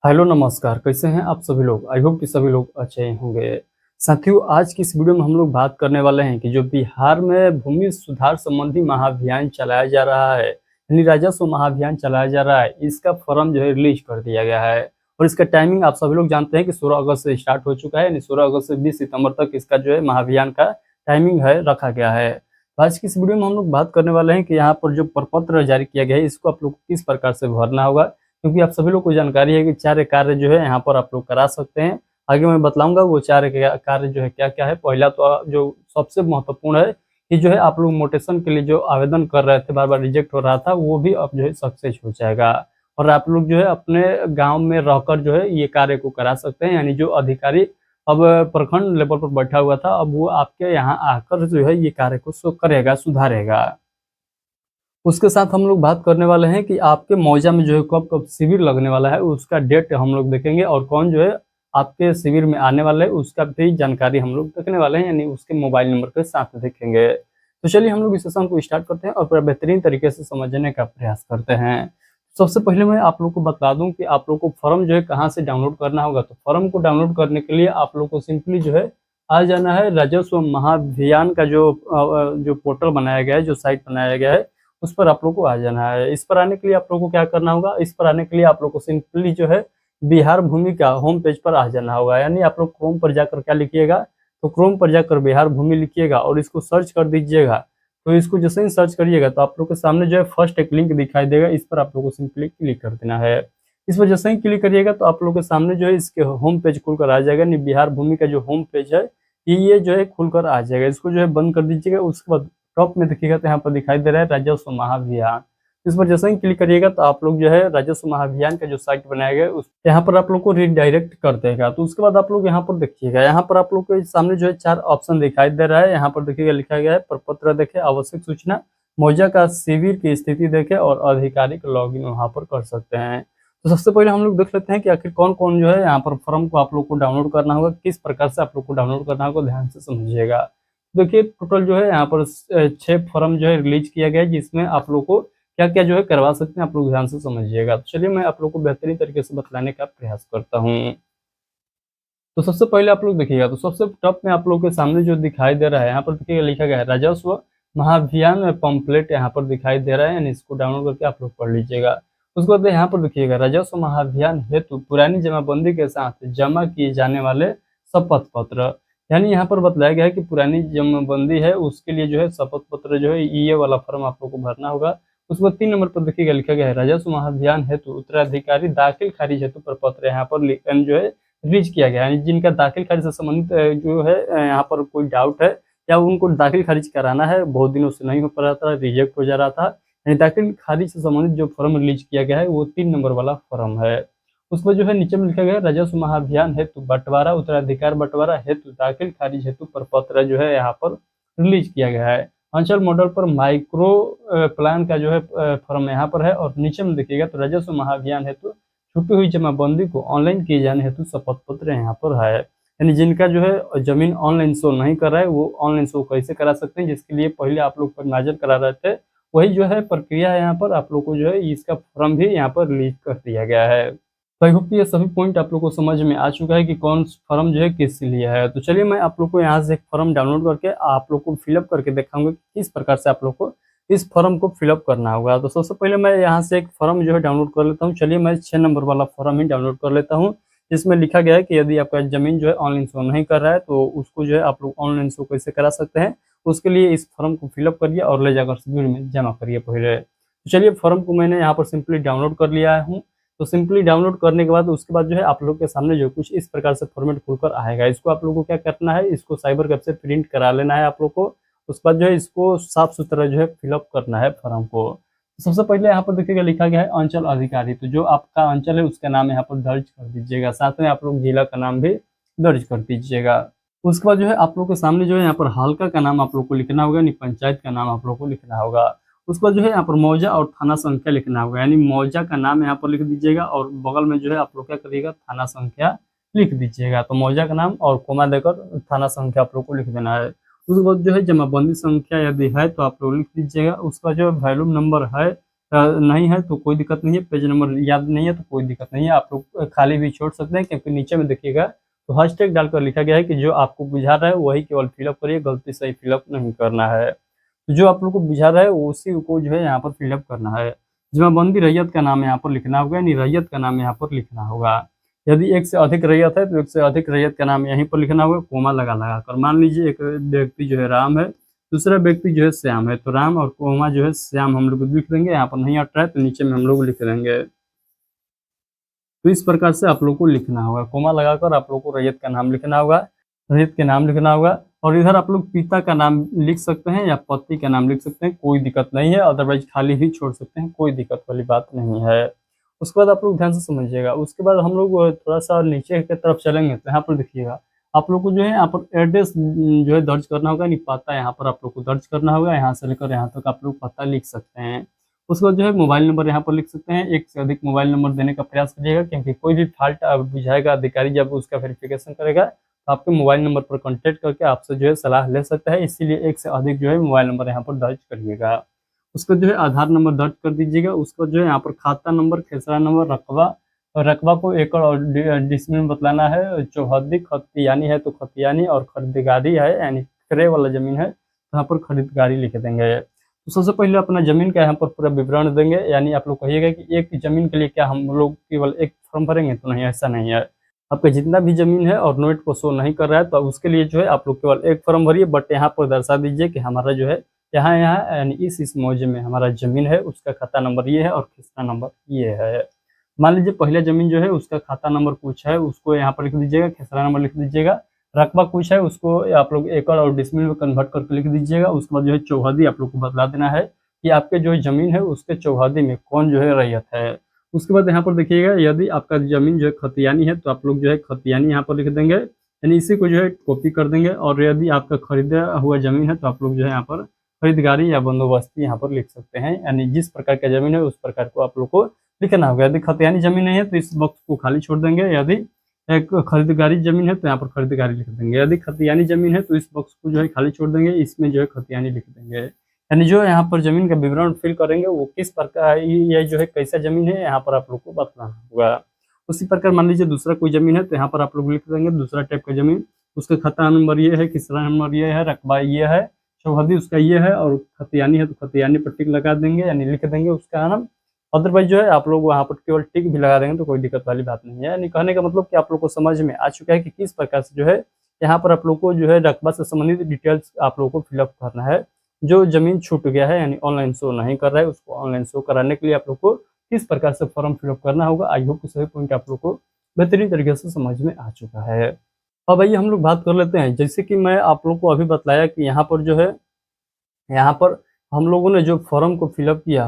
Hello नमस्कार, कैसे हैं आप सभी लोग। आई होप कि सभी लोग अच्छे होंगे। साथियों, आज की इस वीडियो में हम लोग बात करने वाले हैं कि जो बिहार में भूमि सुधार संबंधी महाअभियान चलाया जा रहा है, यानी राजस्व महाअभियान चलाया जा रहा है, इसका फॉर्म जो है रिलीज कर दिया गया है। और इसका टाइमिंग आप सभी लोग जानते हैं कि 16 अगस्त से स्टार्ट हो चुका है, यानी 16 अगस्त से 20 सितंबर तक इसका जो है महाअभियान का टाइमिंग है रखा गया है। तो आज की इस वीडियो में हम लोग बात करने वाले हैं कि यहाँ पर जो प्रपत्र जारी किया गया है, इसको आप लोग को किस प्रकार से भरना होगा, क्योंकि आप सभी लोग को जानकारी है कि 4 कार्य जो है यहाँ पर आप लोग करा सकते हैं। आगे मैं बतलाऊंगा वो 4 कार्य जो है क्या क्या है। पहला तो जो सबसे महत्वपूर्ण है कि जो है आप लोग मोटेशन के लिए जो आवेदन कर रहे थे, बार बार रिजेक्ट हो रहा था, वो भी अब जो है सक्सेस हो जाएगा। और आप लोग जो है अपने गांव में रहकर जो है ये कार्य को करा सकते हैं, यानी जो अधिकारी अब प्रखंड लेवल पर बैठा हुआ था, अब वो आपके यहाँ आकर जो है ये कार्य को करेगा, सुधारेगा। उसके साथ हम लोग बात करने वाले हैं कि आपके मौजा में जो है कब कब शिविर लगने वाला है, उसका डेट हम लोग देखेंगे, और कौन जो है आपके शिविर में आने वाले है उसका भी जानकारी हम लोग देखने वाले हैं, यानी उसके मोबाइल नंबर के साथ देखेंगे। तो चलिए हम लोग इस सेशन को स्टार्ट करते हैं और पूरा बेहतरीन तरीके से समझने का प्रयास करते हैं। सबसे पहले मैं आप लोग को बता दूं कि आप लोग को फॉर्म जो है कहाँ से डाउनलोड करना होगा। तो फॉर्म को डाउनलोड करने के लिए आप लोग को सिंपली जो है आ जाना है राजस्व महाअभियान का जो पोर्टल बनाया गया है, जो साइट बनाया गया है, उस पर आप लोग को आ जाना है। इस पर आने के लिए आप लोग को क्या करना होगा, इस पर आने के लिए आप लोग को सिंपली जो है बिहार भूमि का होम पेज पर आ जाना होगा। यानी आप लोग क्रोम पर जाकर क्या लिखिएगा, तो क्रोम पर जाकर बिहार भूमि लिखिएगा और इसको सर्च कर दीजिएगा। तो इसको जैसे ही सर्च करिएगा तो आप लोग के सामने जो है फर्स्ट एक लिंक दिखाई देगा, इस पर आप लोग को सिंपली क्लिक कर देना है। इस पर जैसे ही क्लिक करिएगा तो आप लोग के सामने जो है इसके होम पेज खुलकर आ जाएगा। नहीं, बिहार भूमि का जो होम पेज है ये जो है खुलकर आ जाएगा। इसको जो है बंद कर दीजिएगा। उसके बाद टॉप में देखिएगा तो यहाँ पर दिखाई दे रहा है राजस्व महाअभियान। इस पर जैसे ही क्लिक करिएगा तो आप लोग जो है राजस्व महाअभियान का जो साइट बनाया गया है उस यहाँ पर आप लोग को रिडायरेक्ट कर देगा। तो उसके बाद आप लोग यहाँ पर देखिएगा, यहाँ पर आप लोग के सामने जो है 4 ऑप्शन दिखाई दे रहा है। यहाँ पर देखिएगा लिखा गया है प्रपत्र देखे, आवश्यक सूचना, मौजा का शिविर की स्थिति देखे और आधिकारिक लॉगिन वहाँ पर कर सकते हैं। तो सबसे पहले हम लोग देख लेते हैं कि आखिर कौन कौन जो है यहाँ पर फॉर्म को आप लोग को डाउनलोड करना होगा, किस प्रकार से आप लोग को डाउनलोड करना होगा, ध्यान से समझिएगा। देखिए टोटल जो है यहाँ पर 6 फॉर्म जो है रिलीज किया गया है, जिसमें आप लोग को क्या क्या जो है करवा सकते हैं, आप लोग ध्यान से समझिएगा। तो चलिए मैं आप लोग को बेहतरीन तरीके से बतलाने का प्रयास करता हूँ। तो सबसे पहले आप लोग देखिएगा, तो सबसे टॉप में आप लोग के सामने जो दिखाई दे रहा है, यहाँ पर देखिएगा लिखा गया है राजस्व महाअभियान में पंपलेट यहाँ पर दिखाई दे रहा है, यानी इसको डाउनलोड करके आप लोग पढ़ लीजिएगा। उसके बाद यहाँ पर देखिएगा राजस्व महाअभियान हेतु पुरानी जमाबंदी के साथ जमा किए जाने वाले शपथ पत्र, यानी यहाँ पर बतलाया गया है कि पुरानी जमाबंदी है उसके लिए जो है शपथ पत्र जो है ये वाला फॉर्म आप लोग को भरना होगा। उसके बाद 3 नंबर पर देखिएगा लिखा गया है राजस्व महाअभियान हेतु उत्तराधिकारी दाखिल खारिज हेतु प्रपत्र यहाँ पर जो है रिलीज किया गया है। जिनका दाखिल खारिज से संबंधित जो है यहाँ पर कोई डाउट है या उनको दाखिल खारिज कराना है, बहुत दिनों से नहीं हो पा रहा था, रिजेक्ट हो जा रहा था, यानी दाखिल खारिज से संबंधित जो फॉर्म रिलीज किया गया है वो 3 नंबर वाला फॉर्म है। उसमें जो है नीचे में लिखा गया है राजस्व महाअभियान हेतु बंटवारा उत्तराधिकार बंटवारा हेतु दाखिल खारिज हेतु प्रपत्र जो है यहाँ पर रिलीज किया गया है। अंचल मॉडल पर माइक्रो प्लान का जो है फॉर्म यहाँ पर है। और नीचे में देखिएगा तो राजस्व महाअभियान हेतु छुपी हुई जमाबंदी को ऑनलाइन किए जाने हेतु शपथ पत्र यहाँ पर है। यानी जिनका जो है जमीन ऑनलाइन शो नहीं कर रहा है वो ऑनलाइन शो कैसे करा सकते हैं, जिसके लिए पहले आप लोग पर नजर करा रहे थे, वही जो है प्रक्रिया है। यहाँ पर आप लोग को जो है इसका फॉर्म भी यहाँ पर रिलीज कर दिया गया है। तो आई होप ये सभी पॉइंट आप लोग को समझ में आ चुका है कि कौन फॉर्म जो है किस लिए है। तो चलिए मैं आप लोग को यहाँ से एक फॉर्म डाउनलोड करके आप लोग को फिलअप करके दिखाऊंगा कि किस प्रकार से आप लोग को इस फॉर्म को फिलअप करना होगा। तो सबसे पहले मैं यहाँ से एक फॉर्म जो है डाउनलोड कर लेता हूँ। चलिए मैं 6 नंबर वाला फॉर्म ही डाउनलोड कर लेता हूँ, जिसमें लिखा गया है कि यदि आपका जमीन जो है ऑनलाइन शो नहीं कर रहा है तो उसको जो है आप लोग ऑनलाइन शो कैसे करा सकते हैं, उसके लिए इस फॉर्म को फिलअप करिए और ले जाकर शिविर में जमा करिए पहले। तो चलिए फॉर्म को मैंने यहाँ पर सिंपली डाउनलोड कर लिया हूँ। तो सिंपली डाउनलोड करने के बाद उसके बाद जो है आप लोग के सामने जो कुछ इस प्रकार से फॉर्मेट खुलकर आएगा। इसको आप लोगों को क्या करना है, इसको साइबर कैफे से प्रिंट करा लेना है आप लोग को। उसके बाद जो है इसको साफ सुथरा जो है फिलअप करना है फॉर्म को। सबसे पहले यहाँ पर देखिएगा लिखा गया है अंचल अधिकारी, तो जो आपका अंचल है उसका नाम यहाँ पर दर्ज कर दीजिएगा, साथ में आप लोग जिला का नाम भी दर्ज कर दीजिएगा। उसके बाद जो है आप लोग के सामने जो है यहाँ पर हल्का का नाम आप लोग को लिखना होगा, यानी पंचायत का नाम आप लोग को लिखना होगा। उसके बाद जो है यहाँ पर मौजा और थाना संख्या लिखना होगा, यानी मौजा का नाम यहाँ पर लिख दीजिएगा और बगल में जो है आप लोग क्या करिएगा थाना संख्या लिख दीजिएगा। तो मौजा का नाम और कोमा देकर थाना संख्या आप लोग को लिख देना है। उसके बाद जो है जमाबंदी संख्या यदि है तो आप लोग लिख दीजिएगा। उसका जो वैल्यूम नंबर है नहीं है तो कोई दिक्कत नहीं है, पेज नंबर याद नहीं है तो कोई दिक्कत नहीं है, आप लोग खाली भी छोड़ सकते हैं, क्योंकि नीचे में देखिएगा तो हैशटैग डालकर लिखा गया है कि जो आपको बुझा रहा है वही केवल फिलअप करिए, गलती से फिलअप नहीं करना है। तो जो आप लोग को बुझा रहा है उसी को जो है यहाँ पर फिलअप करना है। जमाबंदी रैयत का नाम यहाँ पर लिखना होगा, यानी रैयत का नाम यहाँ पर लिखना होगा। यदि एक से अधिक रैयत है तो एक से अधिक रैयत का नाम यहीं पर लिखना होगा, कोमा लगा लगा कर। मान लीजिए एक व्यक्ति जो है राम है, दूसरा व्यक्ति जो है श्याम है, तो राम और कोमा जो है श्याम हम लोग लिख देंगे, यहाँ पर नहीं अट रहा है तो नीचे में हम लोग लिख देंगे। तो इस प्रकार से आप लोग को लिखना होगा, कोमा लगाकर आप लोग को रैयत का नाम लिखना होगा, रैयत के नाम लिखना होगा। और इधर आप लोग पिता का नाम लिख सकते हैं या पति का नाम लिख सकते हैं, कोई दिक्कत नहीं है, अदरवाइज खाली भी छोड़ सकते हैं, कोई दिक्कत वाली बात नहीं है। उसके बाद आप लोग ध्यान से समझिएगा, उसके बाद हम लोग थोड़ा सा नीचे की तरफ चलेंगे तो यहाँ पर देखिएगा आप लोग को जो है यहाँ पर एड्रेस जो है दर्ज करना होगा, नहीं पता यहाँ पर आप लोग को दर्ज करना होगा, यहाँ से लेकर यहाँ तक आप लोग पता लिख सकते हैं। उसके बाद जो है मोबाइल नंबर यहाँ पर लिख सकते हैं, एक से अधिक मोबाइल नंबर देने का प्रयास करिएगा, क्योंकि कोई भी फॉल्ट बुझाएगा अधिकारी जब उसका वेरिफिकेशन करेगा तो आपके मोबाइल नंबर पर कॉन्टेक्ट करके आपसे जो है सलाह ले सकता है, इसीलिए एक से अधिक जो है मोबाइल नंबर यहाँ पर दर्ज करिएगा। उसका जो है आधार नंबर दर्ज कर दीजिएगा, उसका जो है यहाँ पर खाता नंबर, खेसरा नंबर, रकबा, और रकबा को एकड़ और डिसमिल में बतलाना है। चौहद्दी खतियानी है तो खतियानी, और खरीदगारी है यानी क्रय वाला जमीन है तो यहाँ पर खरीदगारी लिख देंगे। तो सबसे पहले अपना जमीन का यहाँ पर पूरा विवरण देंगे, यानी आप लोग कहिएगा कि एक जमीन के लिए क्या हम लोग केवल एक फॉर्म भरेंगे, तो नहीं, ऐसा नहीं है। आपका जितना भी जमीन है और नोट को शो नहीं कर रहा है तो उसके लिए जो है आप लोग केवल एक फॉर्म भरिए, बट यहाँ पर दर्शा दीजिए कि हमारा जो है यहाँ यहाँ यानी इस मौजे में हमारा जमीन है, उसका खाता नंबर ये है और किसका नंबर ये है। मान लीजिए पहला जमीन जो है उसका खाता नंबर कुछ है, उसको यहाँ पर लिख दीजिएगा, खेसरा नंबर लिख दीजिएगा। रकबा कुछ है, उसको आप लोग एकड़ और डिसमिल में कन्वर्ट करके लिख दीजिएगा। उसके बाद जो है चौहदी आप लोग को बतला देना है कि आपके जो जमीन है उसके चौहदी में कौन जो है रैयत है। उसके बाद यहाँ पर देखिएगा यदि आपका जमीन जो है खतियानी है तो आप लोग जो है खतियानी यहाँ पर लिख देंगे, यानी इसी को जो है कॉपी कर देंगे। और यदि आपका खरीदा हुआ जमीन है तो आप लोग जो है यहाँ पर खरीदगारी या बंदोबस्ती यहाँ पर लिख सकते हैं, यानी जिस प्रकार का जमीन है उस प्रकार को आप लोग को लिखना होगा। यदि खतियानी जमीन नहीं है तो इस बॉक्स को खाली छोड़ देंगे, यदि एक खरीदगारी जमीन है तो यहाँ पर खरीदगारी लिख देंगे, यदि खतियानी जमीन है तो इस बॉक्स को जो है खाली छोड़ देंगे, इसमें जो है खतियानी लिख देंगे। यानी जो यहाँ पर जमीन का विवरण फिल करेंगे वो किस प्रकार ये जो है कैसा जमीन है यहाँ पर आप लोग को बताना होगा। उसी प्रकार मान लीजिए दूसरा कोई जमीन है तो यहाँ पर आप लोग लिख देंगे दूसरा टाइप का जमीन, उसका खाता नंबर ये है, किसरा नंबर ये है, रकबा ये है, चौहदी उसका ये है, और खतियानी है तो खतियानी पर टिक लगा देंगे यानी लिख देंगे उसका नाम। अदरवाइज जो है आप लोग वहाँ पर केवल टिक भी लगा देंगे तो कोई दिक्कत वाली बात नहीं है। यानी कहने का मतलब कि आप लोग को समझ में आ चुका है कि किस प्रकार से जो है यहाँ पर आप लोग को जो है रकबा से संबंधित डिटेल्स आप लोग को फिलअप करना है। जो जमीन छूट गया है यानी ऑनलाइन शो नहीं कर रहा है उसको ऑनलाइन शो कराने के लिए आप लोग को किस प्रकार से फॉर्म फिलअप करना होगा। आई होप कि सभी पॉइंट आप लोग को बेहतरीन तरीके से समझ में आ चुका है। अब आइए हम लोग बात कर लेते हैं, जैसे कि मैं आप लोग को अभी बताया कि यहाँ पर जो है यहाँ पर हम लोगों ने जो फॉर्म को फिलअप किया,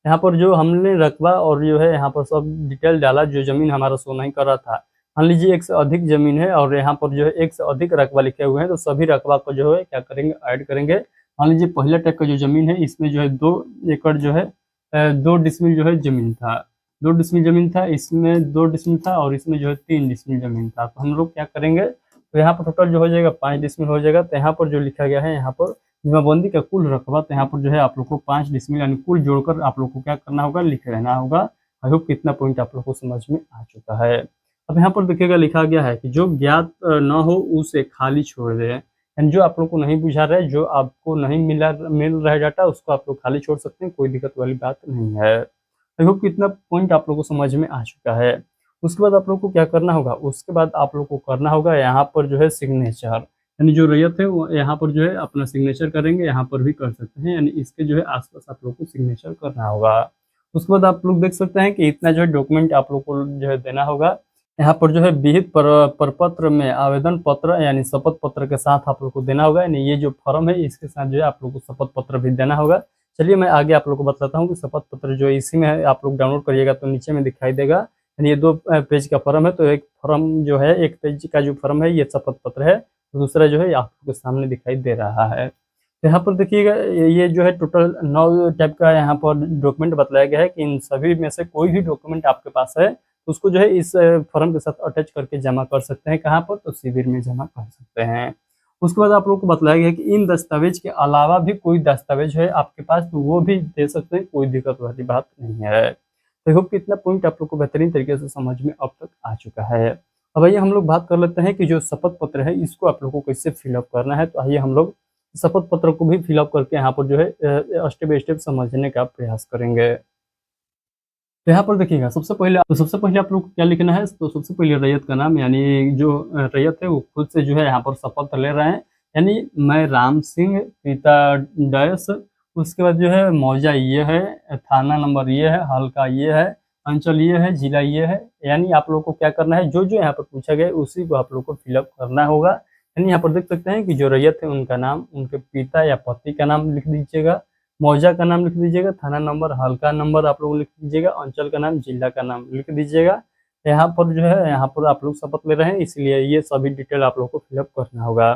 यहाँ पर जो हमने रकबा और जो है यहाँ पर सब डिटेल डाला, जो जमीन हमारा शो नहीं कर रहा था। मान लीजिए एक से अधिक जमीन है और यहाँ पर जो है एक से अधिक रकबा लिखे हुए हैं, तो सभी रकबा को जो है क्या करेंगे, ऐड करेंगे। मान लीजिए पहला टाइप का जो जमीन है इसमें जो है 2 एकड़ जो है 2 डिसमिल जो है जमीन था, 2 डिसमिल जमीन था, इसमें 2 डिसमिल था और इसमें जो है 3 डिसमिल जमीन था। तो हम लोग क्या करेंगे, तो यहाँ पर टोटल जो हो जाएगा 5 डिसमिल हो जाएगा। तो यहाँ पर जो लिखा गया है यहाँ पर जमाबंदी का कुल रकबा, तो यहाँ पर जो है आप लोग को 5 डिसमिल यानी कुल जोड़कर आप लोग को क्या करना होगा, लिख रहना होगा। आई होप कितना पॉइंट आप लोग को समझ में आ चुका है। अब यहाँ पर देखिएगा लिखा गया है कि जो ज्ञात न हो उसे खाली छोड़ दे, यानी जो आप लोग को नहीं बुझा रहा है, जो आपको नहीं मिल रहा है डाटा, उसको आप लोग खाली छोड़ सकते हैं, कोई दिक्कत वाली बात नहीं है। आई होप कितना पॉइंट आप लोग को समझ में आ चुका है। उसके बाद आप लोग को क्या करना होगा, उसके बाद आप लोग को करना होगा यहाँ पर जो है सिग्नेचर, यानी जो रैयत है वो यहाँ पर जो है अपना सिग्नेचर करेंगे, यहाँ पर भी कर सकते हैं, यानी इसके जो है आसपास आप लोग को सिग्नेचर करना होगा। उसके बाद आप लोग देख सकते हैं कि इतना जो है डॉक्यूमेंट आप लोग को जो है देना होगा। यहाँ पर जो है विहित प्रपत्र में आवेदन पत्र यानी शपथ पत्र के साथ आप लोग को देना होगा, यानी ये जो फॉर्म है इसके साथ जो है आप लोग को शपथ पत्र भी देना होगा। चलिए मैं आगे आप लोग को बताता हूँ कि शपथ पत्र जो इसी में है, आप लोग डाउनलोड करिएगा तो नीचे में दिखाई देगा। यानी ये 2 पेज का फॉर्म है, तो एक फॉर्म जो है 1 पेज का जो फॉर्म है ये शपथ पत्र है, दूसरा जो है आप लोग के सामने दिखाई दे रहा है। तो यहाँ पर देखिएगा ये जो है टोटल 9 टाइप का यहाँ पर डॉक्यूमेंट बताया गया है कि इन सभी में से कोई भी डॉक्यूमेंट आपके पास है उसको जो है इस फॉर्म के साथ अटैच करके जमा कर सकते हैं। कहाँ पर, तो शिविर में जमा कर सकते हैं। उसके बाद आप लोग को बताया गया कि इन दस्तावेज के अलावा भी कोई दस्तावेज है आपके पास तो वो भी दे सकते हैं, कोई दिक्कत वाली बात नहीं है। तो होप कितना पॉइंट आप लोग को बेहतरीन तरीके से समझ में अब तक आ चुका है। अब आइए हम लोग बात कर लेते हैं कि जो शपथ पत्र है इसको आप लोग को कैसे फिलअप करना है। तो आइए हम लोग शपथ पत्र को भी फिलअप करके यहाँ पर जो है स्टेप बाय स्टेप समझने का प्रयास करेंगे। तो यहाँ पर देखिएगा सबसे पहले आप लोग को क्या लिखना है। तो सबसे पहले रैयत का नाम, यानी जो रैयत है वो खुद से जो है यहाँ पर शपथ ले रहे हैं, यानी मैं राम सिंह पिता डैश, उसके बाद जो है मौजा ये है, थाना नंबर ये है, हल्का ये है, अंचल ये है, जिला ये है। यानी आप लोग को क्या करना है, जो जो यहाँ पर पूछा गया उसी को आप लोग को फिलअप करना होगा। यानी यहाँ पर देख सकते हैं कि जो रैयत है उनका नाम, उनके पिता या पति का नाम लिख दीजिएगा, मौजा का नाम लिख दीजिएगा, थाना नंबर, हल्का नंबर आप लोग लिख दीजिएगा, अंचल का नाम, जिला का नाम लिख दीजिएगा। यहाँ पर जो है यहाँ पर आप लोग शपथ ले रहे हैं इसलिए ये सभी डिटेल आप लोग को फिलअप करना होगा।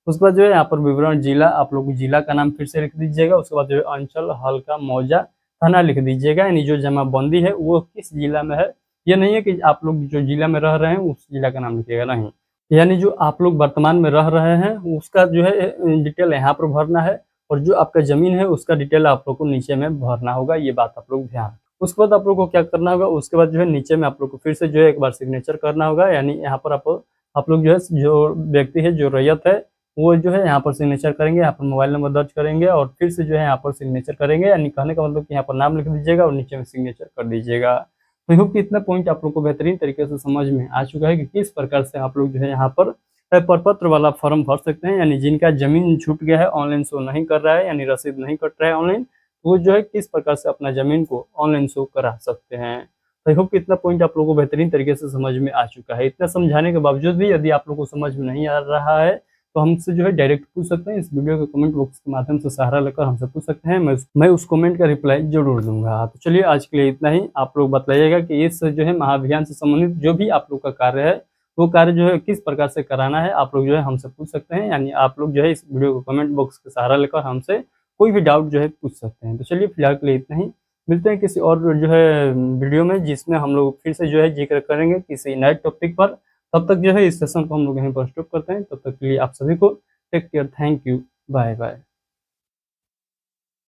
उसके बाद जो है यहाँ पर विवरण जिला, आप लोग जिला का नाम फिर से लिख दीजिएगा। उसके बाद जो है अंचल, हल्का, मौजा, थाना लिख दीजिएगा। यानी जो जमाबंदी है वो किस जिला में है, ये नहीं है कि आप लोग जो जिला में रह रहे हैं उस जिला का नाम लिखिएगा, नहीं। यानी जो आप लोग वर्तमान में रह रहे हैं उसका जो है डिटेल यहाँ पर भरना है, और जो आपका जमीन है उसका डिटेल आप लोग को नीचे में भरना होगा। ये बात आप लोग ध्यान। उसके बाद आप लोग को क्या करना होगा, उसके बाद जो है नीचे में आप लोग को फिर से जो है एक बार सिग्नेचर करना होगा। यानी यहाँ पर आप लोग जो है जो व्यक्ति है, जो रैयत है, वो जो है यहाँ पर सिग्नेचर करेंगे, यहाँ पर मोबाइल नंबर दर्ज करेंगे और फिर से जो है यहाँ पर सिग्नेचर करेंगे। यानी कहने का मतलब कि यहाँ पर नाम लिख दीजिएगा और नीचे में सिग्नेचर कर दीजिएगा। तो होप कि इतना पॉइंट आप लोग को बेहतरीन तरीके से समझ में आ चुका है कि किस प्रकार से आप लोग जो है यहाँ पर प्रपत्र वाला फॉर्म भर सकते हैं। यानी जिनका जमीन छूट गया है, ऑनलाइन शो नहीं कर रहा है, यानी रसीद नहीं कट रहा है ऑनलाइन, वो जो है किस प्रकार से अपना जमीन को ऑनलाइन शो करा सकते हैं। तो आई होप कि इतना पॉइंट आप लोगों को बेहतरीन तरीके से समझ में आ चुका है। इतना समझाने के बावजूद भी यदि आप लोगों को समझ में नहीं आ रहा है तो हमसे जो है डायरेक्ट पूछ सकते हैं, इस वीडियो के कमेंट बॉक्स के माध्यम से सहारा लेकर हमसे पूछ सकते हैं। मैं उस कमेंट का रिप्लाई जरूर दूंगा। तो चलिए आज के लिए इतना ही। आप लोग बताइएगा कि इस जो है महाअभियान से संबंधित जो भी आप लोग का कार्य है वो कार्य जो है किस प्रकार से कराना है, आप लोग जो है हमसे पूछ सकते हैं। यानी आप लोग जो है इस वीडियो को कमेंट बॉक्स के सहारा लेकर हमसे कोई भी डाउट जो है पूछ सकते हैं। तो चलिए फिलहाल के लिए इतना ही। मिलते हैं किसी और जो है वीडियो में जिसमें हम लोग फिर से जो है जिक्र करेंगे किसी नए टॉपिक पर। तब तक जो है इस सेशन को हम लोग यहीं पर स्टॉप करते हैं। तब तक के लिए आप सभी को take care, thank you, bye bye.